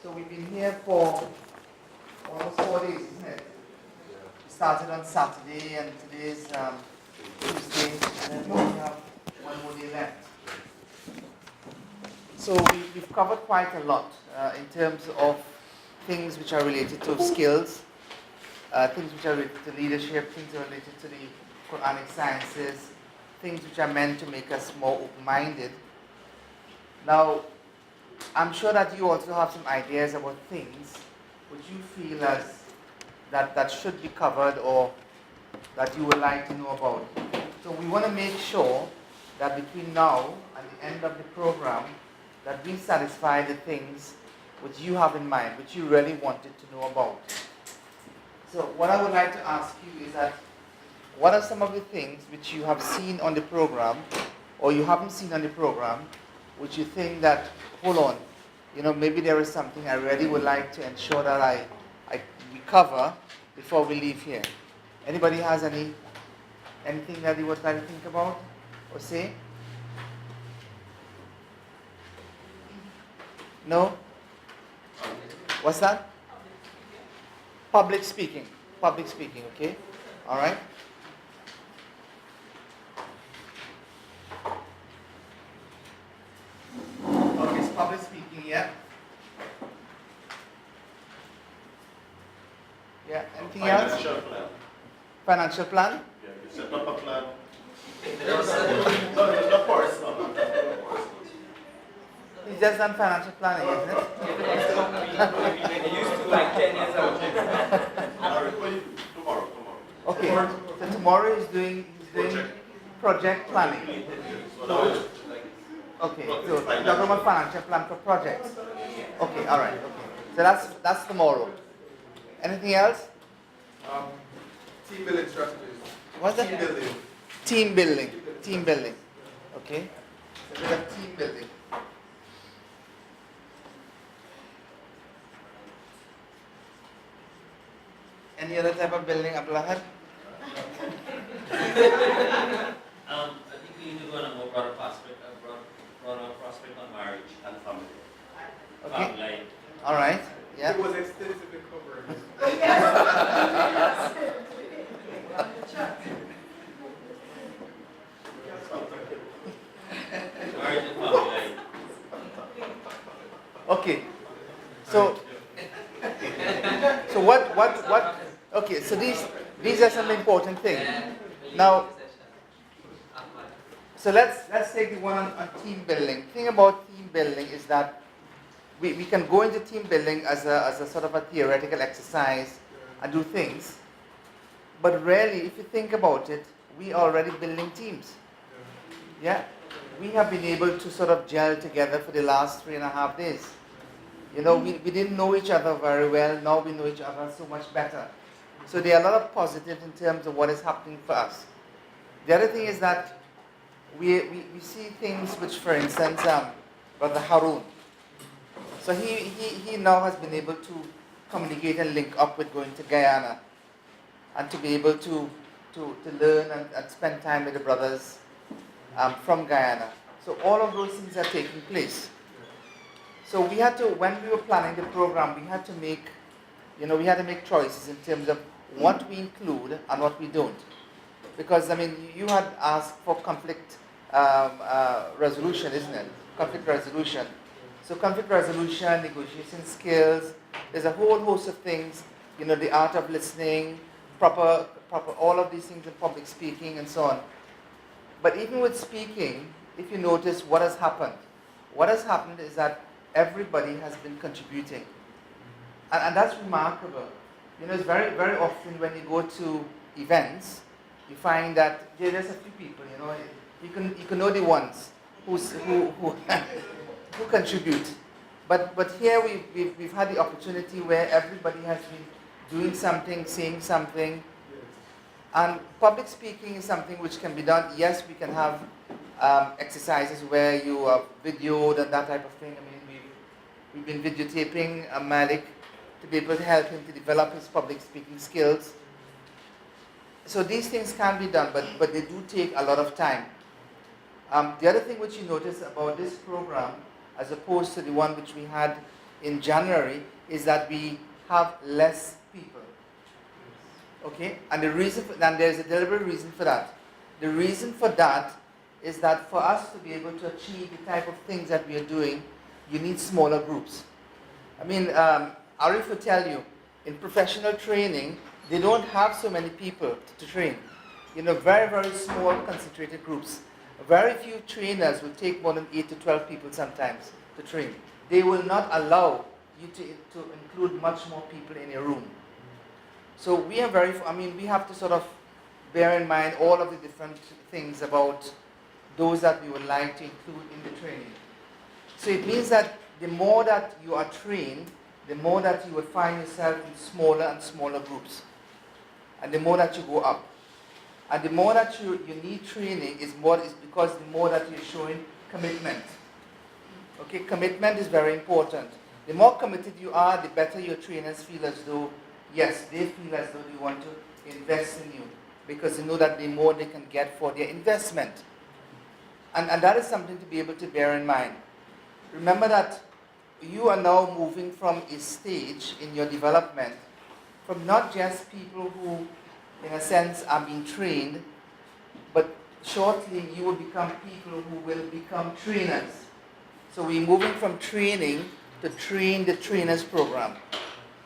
So we've been here for almost 4 days, isn't it? We started on Saturday and today's Tuesday, and then we have one more day left. So we've covered quite a lot in terms of things which are related to skills, things which are related to leadership, things that are related to the Quranic sciences, things which are meant to make us more open-minded. Now, I'm sure that you also have some ideas about things which you feel as that should be covered or that you would like to know about. So we want to make sure that between now and the end of the program that we satisfy the things which you have in mind, which you really wanted to know about. So what I would like to ask you is that what are some of the things which you have seen on the program or you haven't seen on the program which you think that, hold on, maybe there is something I really would like to ensure that we cover before we leave here. Anybody has anything that you would like to think about or say? No? What's that? Public speaking. Public speaking, okay? All right. Okay, it's public speaking, yeah. Yeah, anything else? Financial plan. Financial plan? Yeah, you set up a plan. No, it's not personal. He's just done financial planning, isn't it? It used to like 10 years ago. All right, what do you do? Tomorrow. Okay, so tomorrow he's doing project planning. Okay, so you're talking about financial plan for projects. Okay, all right, okay. So that's tomorrow. Anything else? Team building strategies. What's that? Team building. Team building. Okay. So we have team building. Any other type of building, Abdullah? I think we need to go on a more broader prospect on marriage and family. Okay. Like, All right. Yeah. It was extensively covered. marriage and family life. Okay. So what? Okay. So these are some important things. Now, so let's take the one on team building. The thing about team building is that we can go into team building as a sort of a theoretical exercise and do things, but really, if you think about it, we are already building teams. Yeah, we have been able to sort of gel together for the last 3.5 days. We didn't know each other very well. Now we know each other so much better. So there are a lot of positives in terms of what is happening for us. The other thing is that we see things which, for instance, Brother Harun. So he now has been able to communicate and link up with going to Guyana and to be able to learn and spend time with the brothers from Guyana. So all of those things are taking place. So we had to, when we were planning the program, we had to make choices in terms of what we include and what we don't. Because, you had asked for conflict resolution, isn't it? Conflict resolution. So conflict resolution, negotiation skills, there's a whole host of things, the art of listening, proper, all of these things in public speaking and so on. But even with speaking, if you notice what has happened is that everybody has been contributing. And that's remarkable. It's very, very often when you go to events, you find that there's a few people, you can know the ones who contribute. But here we've had the opportunity where everybody has been doing something, saying something. And public speaking is something which can be done. Yes, we can have exercises where you are videoed and that type of thing. We've been videotaping Malik to be able to help him to develop his public speaking skills. So these things can be done, but they do take a lot of time. The other thing which you notice about this program, as opposed to the one which we had in January is that we have less people. Okay? And there's a deliberate reason for that. The reason for that is that for us to be able to achieve the type of things that we are doing, you need smaller groups. I mean, Arif will tell you, in professional training, they don't have so many people to train. Very, very small, concentrated groups. Very few trainers will take more than 8 to 12 people sometimes to train. They will not allow you to include much more people in your room. So we have to sort of bear in mind all of the different things about those that we would like to include in the training. So it means that the more that you are trained, the more that you will find yourself in smaller and smaller groups. And the more that you go up. And the more that you need training is because the more that you're showing commitment. Okay, commitment is very important. The more committed you are, the better your trainers feel as though, yes, they feel as though they want to invest in you. Because they know that the more they can get for their investment. And that is something to be able to bear in mind. Remember that you are now moving from a stage in your development from not just people who, in a sense, are being trained, but shortly you will become people who will become trainers. So we're moving from training to train the trainers program.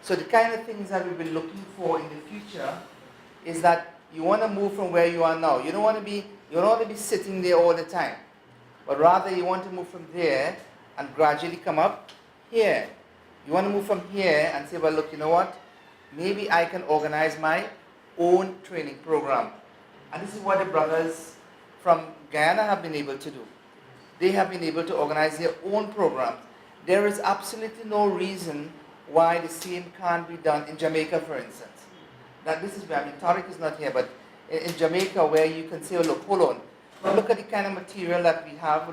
So the kind of things that we've been looking for in the future is that you want to move from where you are now. You don't want to be sitting there all the time, but rather you want to move from there and gradually come up here. You want to move from here and say, well, look, you know what? Maybe I can organize my own training program. And this is what the brothers from Guyana have been able to do. They have been able to organize their own programs. There is absolutely no reason why the same can't be done in Jamaica, for instance. That this is where, Tariq is not here, but in Jamaica where you can say, oh, look, hold on. Look at the kind of material that we have.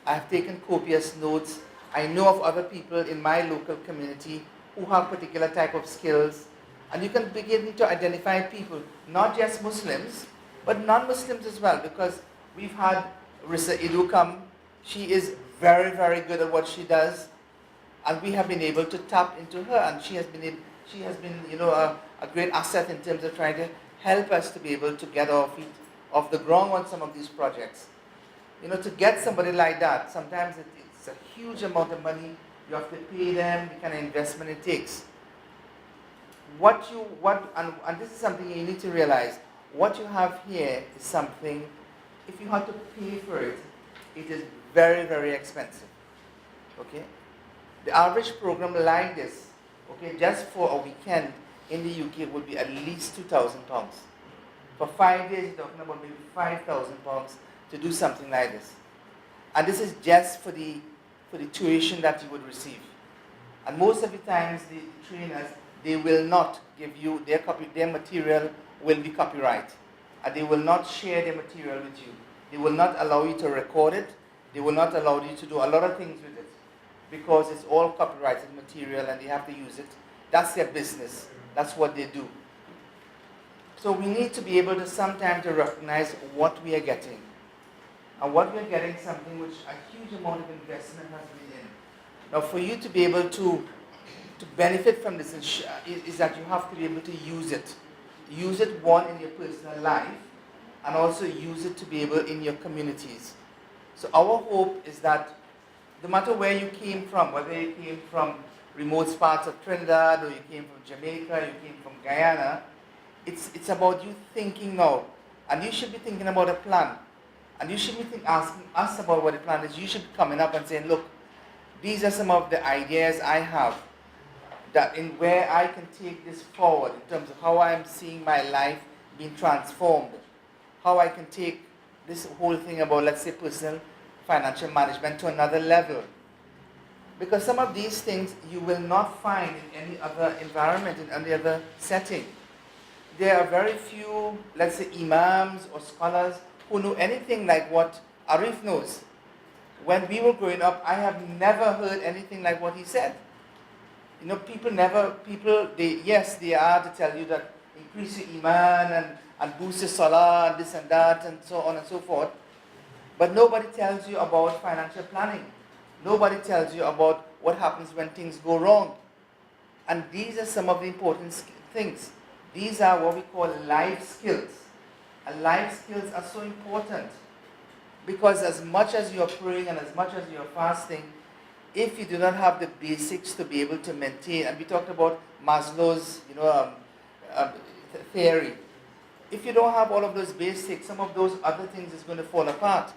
I have taken copious notes. I know of other people in my local community who have particular type of skills. And you can begin to identify people, not just Muslims, but non-Muslims as well, because we've had Risa Idu come. She is very, very good at what she does, and we have been able to tap into her, and she has been a great asset in terms of trying to help us to be able to get our feet off the ground on some of these projects. To get somebody like that, sometimes it's a huge amount of money. You have to pay them, the kind of investment it takes. And this is something you need to realize. What you have here is something, if you have to pay for it, it is very, very expensive. Okay? The average program like this, okay, just for a weekend in the UK would be at least £2,000. For 5 days, you're talking about maybe £5,000 to do something like this. And this is just for the tuition that you would receive. And most of the times, the trainers, they will not give you their material will be copyright, and they will not share their material with you. They will not allow you to record it. They will not allow you to do a lot of things with it because it's all copyrighted material and they have to use it. That's their business. That's what they do. So we need to be able to sometimes to recognize what we are getting. And what we are getting is something which a huge amount of investment has been in. Now for you to be able to benefit from this is that you have to be able to use it. Use it, one, in your personal life, and also use it to be able in your communities. So our hope is that no matter where you came from, whether you came from remote parts of Trinidad, or you came from Jamaica, you came from Guyana, it's about you thinking now. And you should be thinking about a plan. And you should be asking us about what the plan is. You should be coming up and saying, look, these are some of the ideas I have that in where I can take this forward in terms of how I'm seeing my life being transformed. How I can take this whole thing about, let's say, personal financial management to another level. Because some of these things you will not find in any other environment, in any other setting. There are very few, let's say, imams or scholars who know anything like what Arif knows. When we were growing up, I have never heard anything like what he said. They are to tell you that increase your iman and boost your salah and this and that and so on and so forth. But nobody tells you about financial planning. Nobody tells you about what happens when things go wrong. And these are some of the important things. These are what we call life skills. And life skills are so important because as much as you're praying and as much as you're fasting, if you do not have the basics to be able to maintain, and we talked about Maslow's, theory. If you don't have all of those basics, some of those other things is going to fall apart.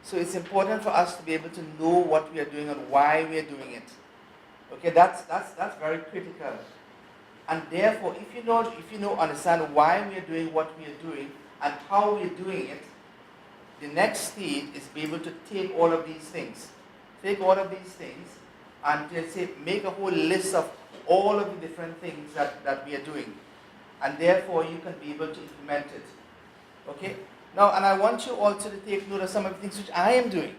So it's important for us to be able to know what we are doing and why we are doing it. Okay, that's very critical. And therefore, if you understand why we are doing what we are doing and how we are doing it, the next stage is be able to take all of these things. Take all of these things and just say, make a whole list of all of the different things that we are doing. And therefore, you can be able to implement it. Okay? Now, and I want you also to take note of some of the things which I am doing.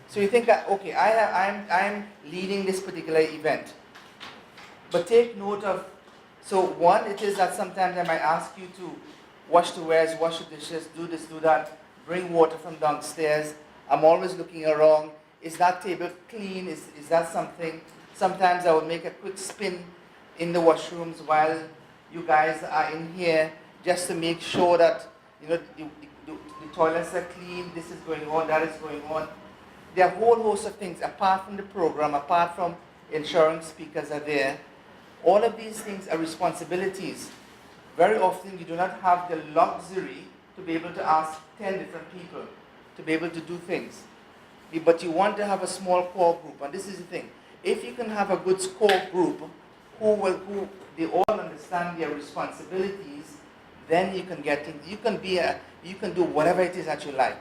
So you think, okay, I'm leading this particular event. But take note of, so one, it is that sometimes I might ask you to wash the wares, wash the dishes, do this, do that, bring water from downstairs. I'm always looking around. Is that table clean? Is that something? Sometimes I will make a quick spin in the washrooms while you guys are in here just to make sure that the toilets are clean, this is going on, that is going on. There are a whole host of things apart from the program, apart from ensuring speakers are there. All of these things are responsibilities. Very often you do not have the luxury to be able to ask 10 different people to be able to do things. But you want to have a small core group, and this is the thing. If you can have a good core group who they all understand their responsibilities, then you can get things. You can do whatever it is that you like.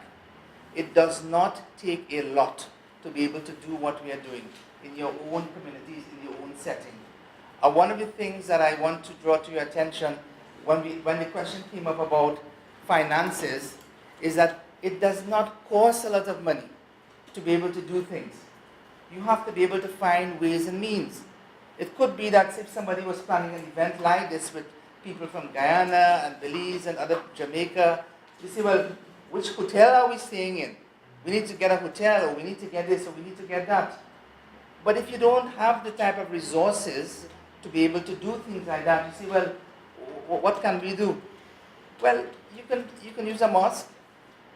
It does not take a lot to be able to do what we are doing in your own communities, in your own setting. One of the things that I want to draw to your attention when the question came up about finances is that it does not cost a lot of money to be able to do things. You have to be able to find ways and means. It could be that if somebody was planning an event like this with people from Guyana and Belize and other Jamaica, you say, well, which hotel are we staying in? We need to get a hotel, or we need to get this, or we need to get that. But if you don't have the type of resources to be able to do things like that, you say, well, what can we do? Well, you can use a mosque.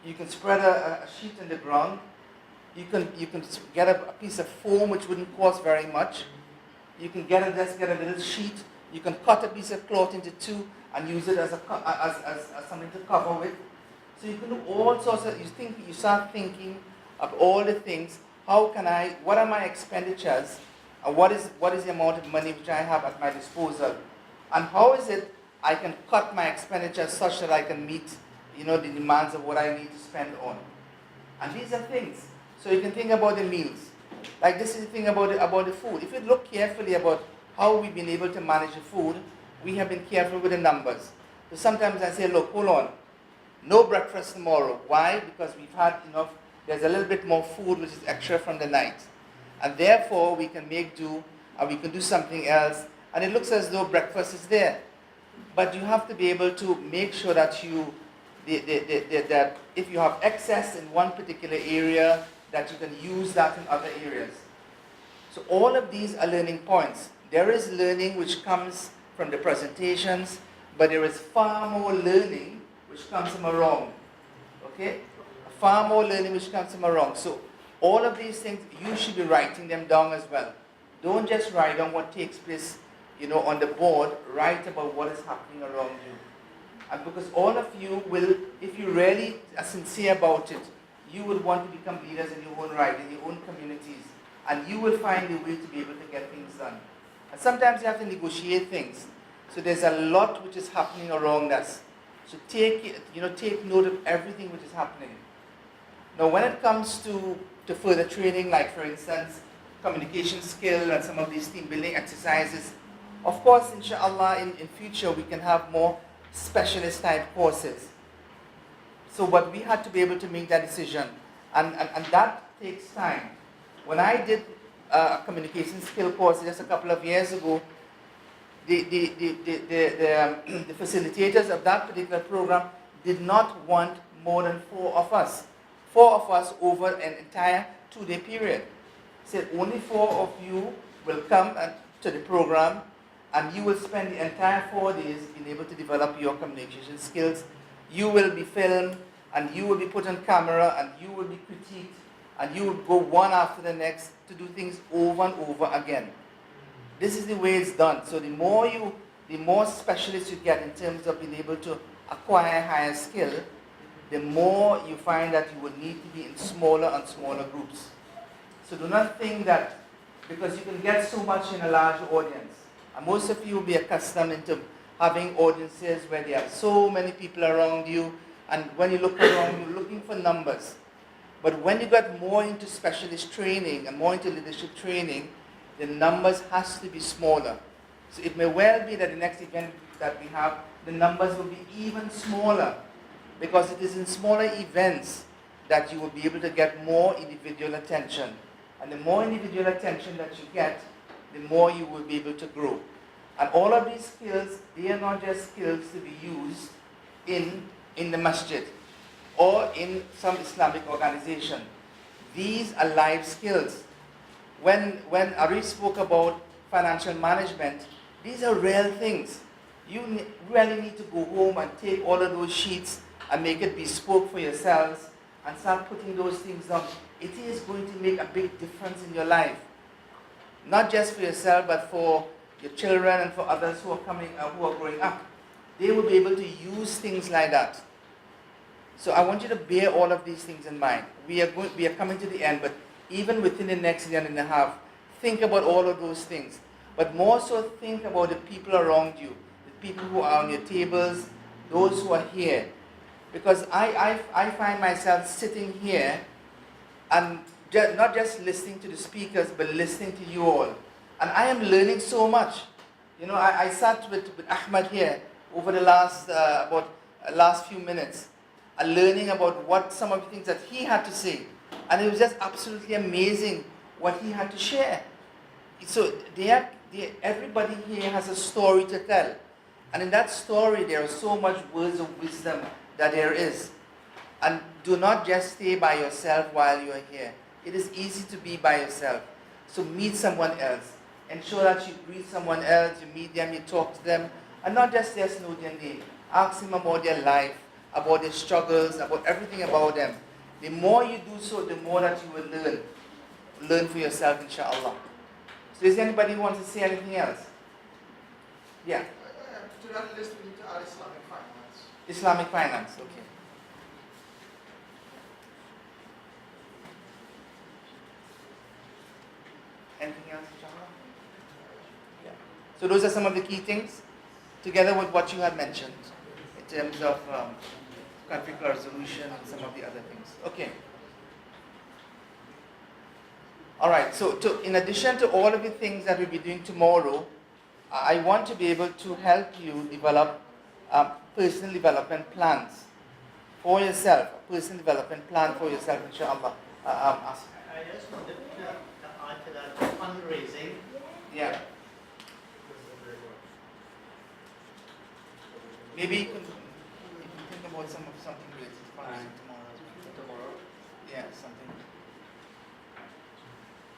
You can spread a sheet on the ground. You can get a piece of foam which wouldn't cost very much. You can get a little sheet. You can cut a piece of cloth into two and use it as something to cover with. So you can do all sorts of. You start thinking of all the things. What are my expenditures, and what is the amount of money which I have at my disposal, and how is it I can cut my expenditures such that I can meet the demands of what I need to spend on. And these are things. So you can think about the meals. Like this is the thing about the food. If you look carefully about how we've been able to manage the food, we have been careful with the numbers. So sometimes I say, look, hold on. No breakfast tomorrow. Why? Because we've had enough. There's a little bit more food which is extra from the night. And therefore we can make do and we can do something else. And it looks as though breakfast is there. But you have to be able to make sure that that if you have excess in one particular area, that you can use that in other areas. So all of these are learning points. There is learning which comes from the presentations, but there is far more learning which comes from around. Okay? Far more learning which comes from around. So all of these things, you should be writing them down as well. Don't just write down what takes place, on the board. Write about what is happening around you. And because all of you will, if you really are sincere about it, you would want to become leaders in your own right, in your own communities. And you will find a way to be able to get things done. And sometimes you have to negotiate things. So there's a lot which is happening around us. So take note of everything which is happening. Now when it comes to further training, like for instance, communication skill and some of these team building exercises, of course, inshallah, in future we can have more specialist type courses. But we had to be able to make that decision. And that takes time. When I did a communication skill course just a couple of years ago, the facilitators of that particular program did not want more than 4 of us. 4 of us over an entire 2-day period. said only 4 of you will come to the program, and you will spend the entire 4 days being able to develop your communication skills. You will be filmed, and you will be put on camera, and you will be critiqued, and you will go one after the next to do things over and over again. This is the way it's done. So the more specialists you get in terms of being able to acquire higher skill, the more you find that you will need to be in smaller and smaller groups. So do not think that because you can get so much in a large audience, and most of you will be accustomed into having audiences where there are so many people around you, and when you look around, you're looking for numbers. But when you got more into specialist training and more into leadership training, the numbers has to be smaller. So it may well be that the next event that we have, the numbers will be even smaller, because it is in smaller events that you will be able to get more individual attention. And the more individual attention that you get, the more you will be able to grow. And all of these skills, they are not just skills to be used in the masjid or in some Islamic organization. These are life skills. When Arif spoke about financial management, these are real things. You really need to go home and take all of those sheets and make it bespoke for yourselves and start putting those things down. It is going to make a big difference in your life. Not just for yourself, but for your children and for others who are growing up. They will be able to use things like that. So I want you to bear all of these things in mind. We are coming to the end, but even within the next year and a half, think about all of those things. But more so, think about the people around you, the people who are on your tables, those who are here. Because I find myself sitting here and not just listening to the speakers, but listening to you all. And I am learning so much. You know, I sat with Ahmad here over the last few minutes, and learning about what some of the things that he had to say. And it was just absolutely amazing what he had to share. So everybody here has a story to tell. And in that story, there are so much words of wisdom that there is. And do not just stay by yourself while you are here. It is easy to be by yourself. So meet someone else. Ensure that you greet someone else, you meet them, you talk to them. And not just know their name. Ask them about their life, about their struggles, about everything about them. The more you do so, the more that you will learn. Learn for yourself, inshallah. So is there anybody who wants to say anything else? Yeah. To that list, we need to add Islamic finance. Islamic finance, okay. Anything else, inshallah? Yeah. So those are some of the key things, together with what you had mentioned, in terms of conflict resolution and some of the other things. Okay. All right, so in addition to all of the things that we'll be doing tomorrow, I want to be able to help you develop personal development plans for yourself, a personal development plan for yourself, inshallah. I just wanted to add to that fundraising. Yeah. Maybe you can think about something related to fundraising tomorrow. Tomorrow? Yeah, something.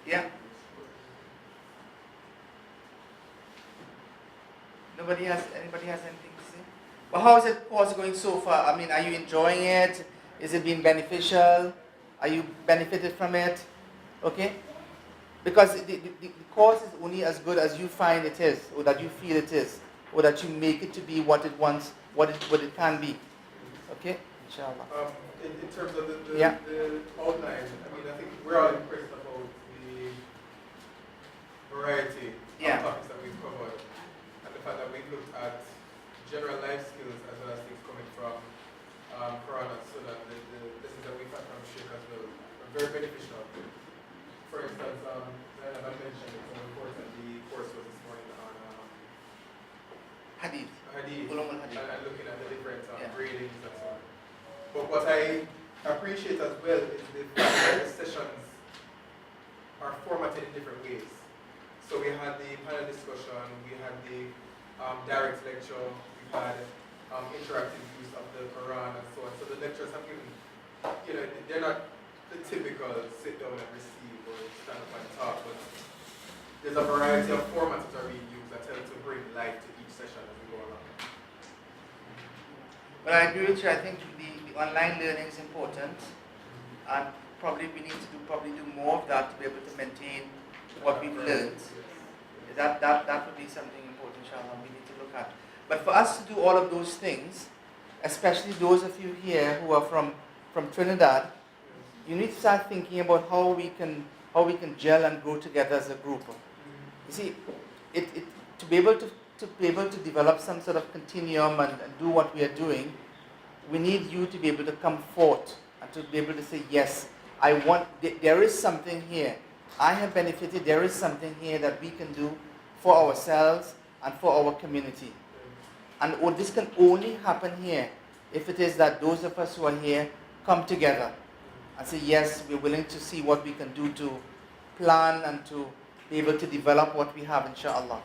Yeah. Anybody has anything to say? Well, how is the course going so far? I mean, are you enjoying it? Is it being beneficial? Are you benefited from it? Okay? Because the course is only as good as you find it is, or that you feel it is, or that you make it to be what it wants, what it can be. Okay? Inshallah. In terms of the Yeah. outline, I mean, I think we're all impressed about the variety Yeah. of topics that we've covered, and the fact that we've looked at general life skills as well as things coming from Quran, so that the lessons that we've had from Sheikh as well are very beneficial. For instance, Zainab had mentioned it's an important the course was this morning on Hadith. Hadith, Ulum al-Hadith. and looking at the different Yeah. gradings and so on. But what I appreciate as well is the fact that the sessions are formatted in different ways. So we had the panel discussion, we had the direct lecture, we had interactive use of the Quran and so on. So the lectures have given, they're not the typical sit down and receive or stand up and talk, but there's a variety of formats that are being used that tend to bring life to each session as we go along. But I agree with you. I think the online learning is important, and probably we need to do more of that to be able to maintain what we've learned. That would be something important, inshallah, we need to look at. But for us to do all of those things, especially those of you here who are from Trinidad, you need to start thinking about how we can gel and grow together as a group. You see, to be able to develop some sort of continuum and do what we are doing, we need you to be able to come forth and to be able to say, yes, there is something here. I have benefited, there is something here that we can do for ourselves and for our community. And this can only happen here if it is that those of us who are here come together and say, yes, we're willing to see what we can do to plan and to be able to develop what we have, inshallah.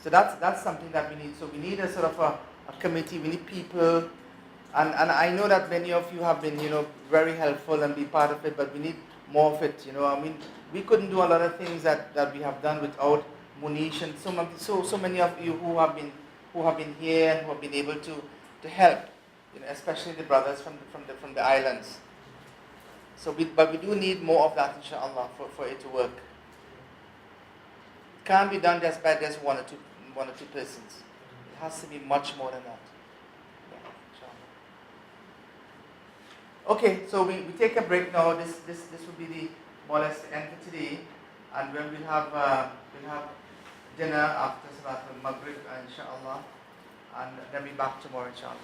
So that's something that we need. So we need a sort of a committee, we need people, and I know that many of you have been, very helpful and be part of it, but we need more of it, I mean, we couldn't do a lot of things that we have done without Munish and so many of you who have been here and who have been able to help, especially the brothers from the islands. But we do need more of that, inshallah, for it to work. It can't be done just by just one or two persons. It has to be much more than that. Yeah, inshallah. Okay, so we take a break now. This will be the more or less the end for today, and then we'll have dinner after Salat al-Maghrib, inshallah, and then be back tomorrow, inshallah.